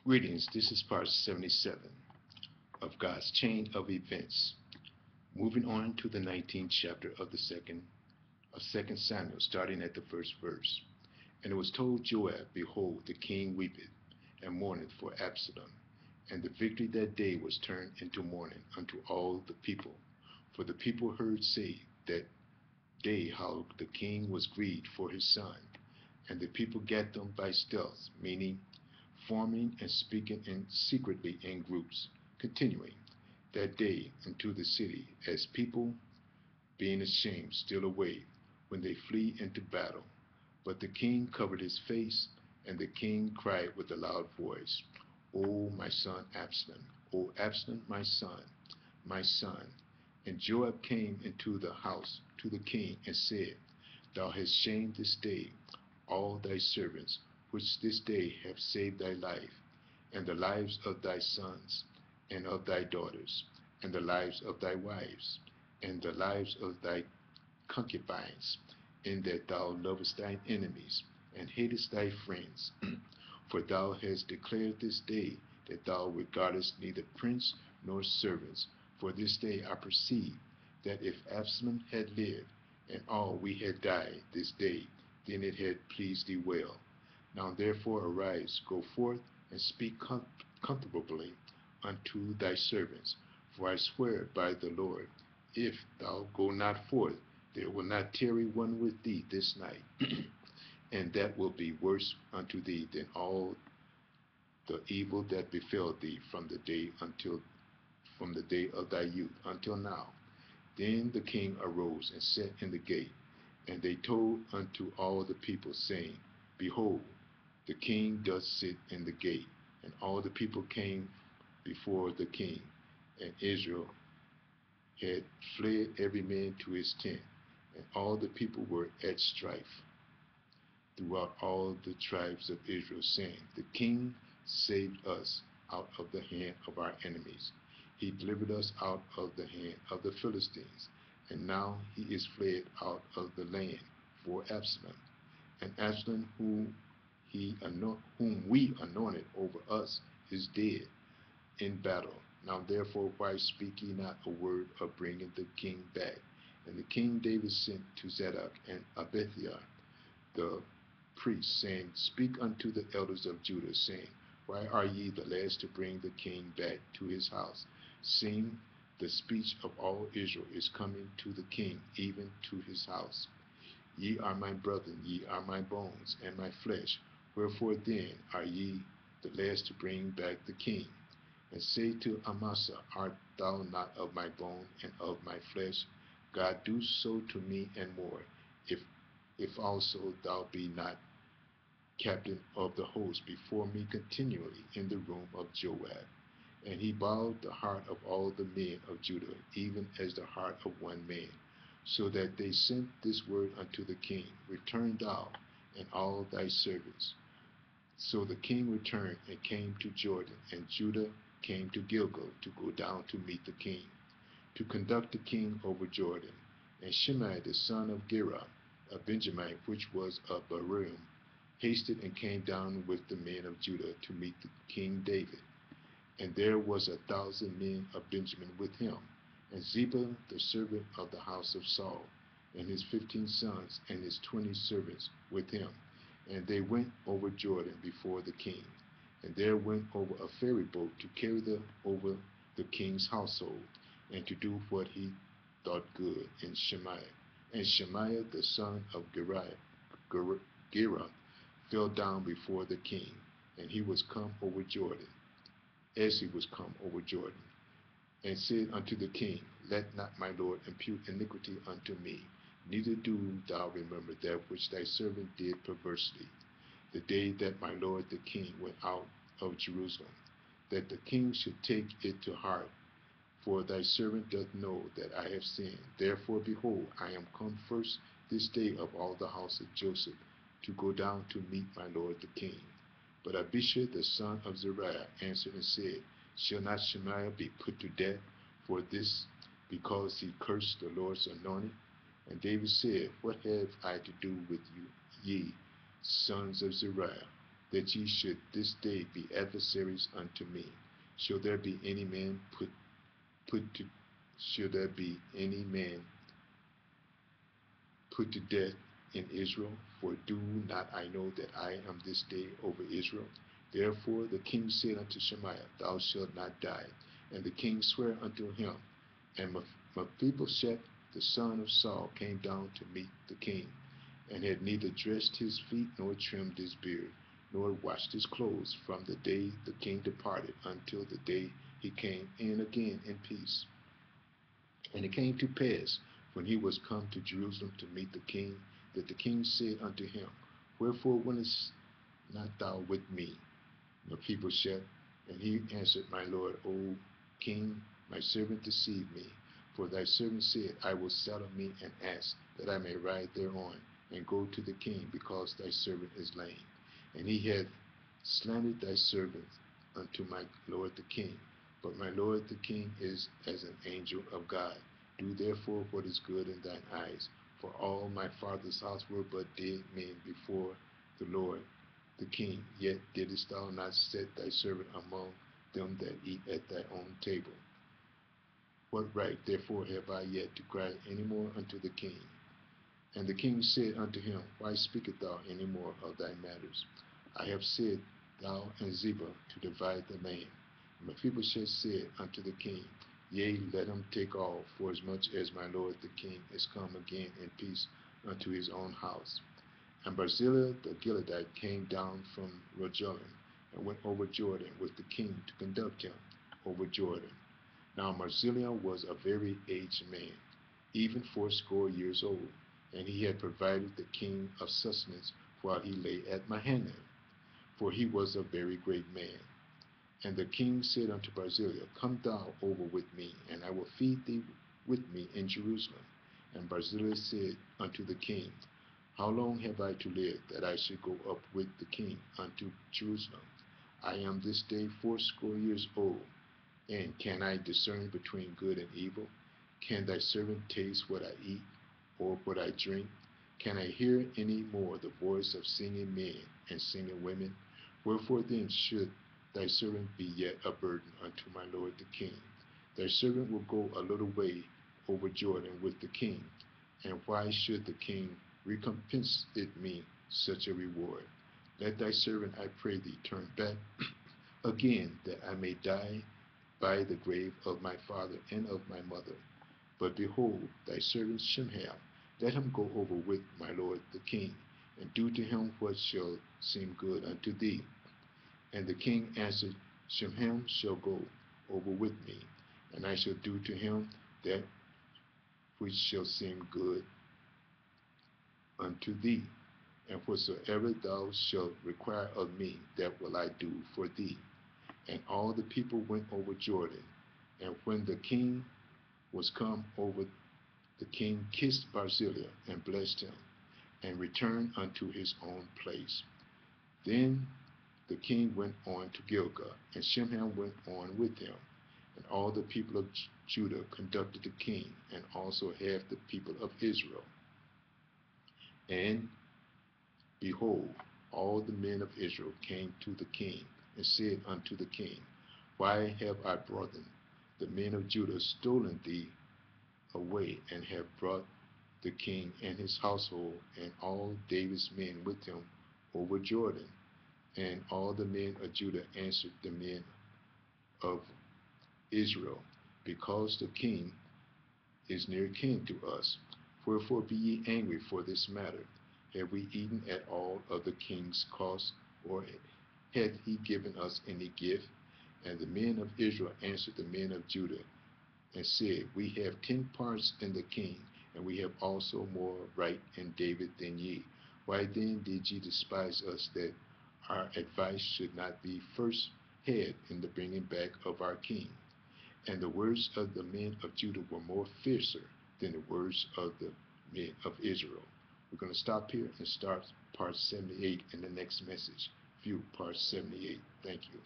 Greetings, this is part 77 of God's chain of events. Moving on to the 19th chapter of the second Samuel, starting at the first verse. And it was told Joab, Behold, the king weepeth and mourneth for Absalom. And the victory that day was turned into mourning unto all the people. For the people heard say that day how the king was grieved for his son. And the people gat them by stealth, meaning forming and speaking secretly in groups, continuing that day into the city, as people, being ashamed, steal away when they flee into battle. But the king covered his face, and the king cried with a loud voice, O my son Absalom, O Absalom, my son, my son. And Joab came into the house to the king and said, Thou hast shamed this day all thy servants, which this day have saved thy life, and the lives of thy sons, and of thy daughters, and the lives of thy wives, and the lives of thy concubines, in that thou lovest thine enemies, and hatest thy friends. For thou hast declared this day that thou regardest neither prince nor servants. For this day I perceive that if Absalom had lived, and all we had died this day, then it had pleased thee well. Now therefore arise, go forth, and speak comfortably unto thy servants. For I swear by the Lord, if thou go not forth, there will not tarry one with thee this night, and that will be worse unto thee than all the evil that befell thee from the day of thy youth until now. Then the king arose and sat in the gate, and they told unto all the people, saying, Behold, the king doth sit in the gate. And all the people came before the king, and Israel had fled every man to his tent, and all the people were at strife throughout all the tribes of Israel, saying, The king saved us out of the hand of our enemies. He delivered us out of the hand of the Philistines, and now he is fled out of the land for Absalom. And Absalom, whom we anointed over us, is dead in battle. Now therefore, why speak ye not a word of bringing the king back? And the king David sent to Zadok and Abiathar the priests, saying, Speak unto the elders of Judah, saying, Why are ye the last to bring the king back to his house? Seeing the speech of all Israel is coming to the king, even to his house. Ye are my brethren, ye are my bones and my flesh. Wherefore then are ye the last to bring back the king? And say to Amasa, Art thou not of my bone and of my flesh? God, do so to me and more, if also thou be not captain of the host before me continually in the room of Joab. And he bowed the heart of all the men of Judah, even as the heart of one man, so that they sent this word unto the king, Return thou and all thy servants. So the king returned and came to Jordan, and Judah came to Gilgal to go down to meet the king, to conduct the king over Jordan. And Shimei the son of Gera, a Benjamite, which was of Barim, hasted and came down with the men of Judah to meet the king David. And there was 1,000 men of Benjamin with him, and Ziba the servant of the house of Saul, and his 15 sons, and his 20 servants with him. And they went over Jordan before the king. And there went over a ferry boat to carry them over the king's household, and to do what he thought good in Shemaiah. And Shemaiah the son of Gera fell down before the king, and he was come over Jordan, as he was come over Jordan, and said unto the king, Let not my lord impute iniquity unto me, neither do thou remember that which thy servant did perversely, the day that my lord the king went out of Jerusalem, that the king should take it to heart. For thy servant doth know that I have sinned. Therefore, behold, I am come first this day of all the house of Joseph, to go down to meet my lord the king. But Abishai the son of Zeruiah answered and said, Shall not Shemaiah be put to death for this, because he cursed the Lord's anointed? And David said, What have I to do with you, ye sons of Zeruiah? that ye should this day be adversaries unto me. Shall there be any man put to shall there be any man put to death in Israel? For do not I know that I am this day over Israel? Therefore the king said unto Shemaiah, Thou shalt not die. And the king sware unto him. And Mephibosheth, the son of Saul, came down to meet the king, and had neither dressed his feet, nor trimmed his beard, nor washed his clothes, from the day the king departed until the day he came in again in peace. And it came to pass, when he was come to Jerusalem to meet the king, that the king said unto him, Wherefore wentest not thou with me, Mephibosheth? And he answered, My lord, O king, my servant deceived me. For thy servant said, I will saddle me an ass, that I may ride thereon, and go to the king, because thy servant is lame. And he hath slandered thy servant unto my lord the king. But my lord the king is as an angel of God. Do therefore what is good in thine eyes. For all my father's house were but dead men before the Lord the king. Yet didst thou not set thy servant among them that eat at thy own table. What right therefore have I yet to cry any more unto the king? And the king said unto him, Why speakest thou any more of thy matters? I have said, thou and Ziba, to divide the land. And Mephibosheth said unto the king, Yea, let him take all, forasmuch as my lord the king is come again in peace unto his own house. And Barzillai the Gileadite came down from Rogelim, and went over Jordan with the king to conduct him over Jordan. Now Barzillai was a very aged man, even fourscore years old, and he had provided the king of sustenance while he lay at Mahanaim, for he was a very great man. And the king said unto Barzillai, Come thou over with me, and I will feed thee with me in Jerusalem. And Barzillai said unto the king, How long have I to live, that I should go up with the king unto Jerusalem? I am this day fourscore years old, and can I discern between good and evil? Can thy servant taste what I eat, or what I drink? Can I hear any more the voice of singing men and singing women? Wherefore then should thy servant be yet a burden unto my lord the king? Thy servant will go a little way over Jordan with the king, and why should the king recompense it me such a reward? Let thy servant, I pray thee, turn back again, that I may die by the grave of my father and of my mother. But behold, thy servant Shimham, let him go over with my lord the king, and do to him what shall seem good unto thee. And the king answered, Shimham shall go over with me, and I shall do to him that which shall seem good unto thee. And whatsoever thou shalt require of me, that will I do for thee. And all the people went over Jordan. And when the king was come over, the king kissed Barzillai and blessed him, and returned unto his own place. Then the king went on to Gilgal, and Shimham went on with him. And all the people of Judah conducted the king, and also half the people of Israel. And behold, all the men of Israel came to the king, and said unto the king, Why have our brethren, the men of Judah, stolen thee away, and have brought the king and his household, and all David's men with him, over Jordan? And all the men of Judah answered the men of Israel, Because the king is near kin to us. Wherefore be ye angry for this matter? Have we eaten at all of the king's cost, or hath he given us any gift? And the men of Israel answered the men of Judah, and said, We have 10 parts in the king, and we have also more right in David than ye. Why then did ye despise us, that our advice should not be first had in the bringing back of our king? And the words of the men of Judah were more fiercer than the words of the men of Israel. We're going to stop here and start part 78 in the next message. View part 78. Thank you.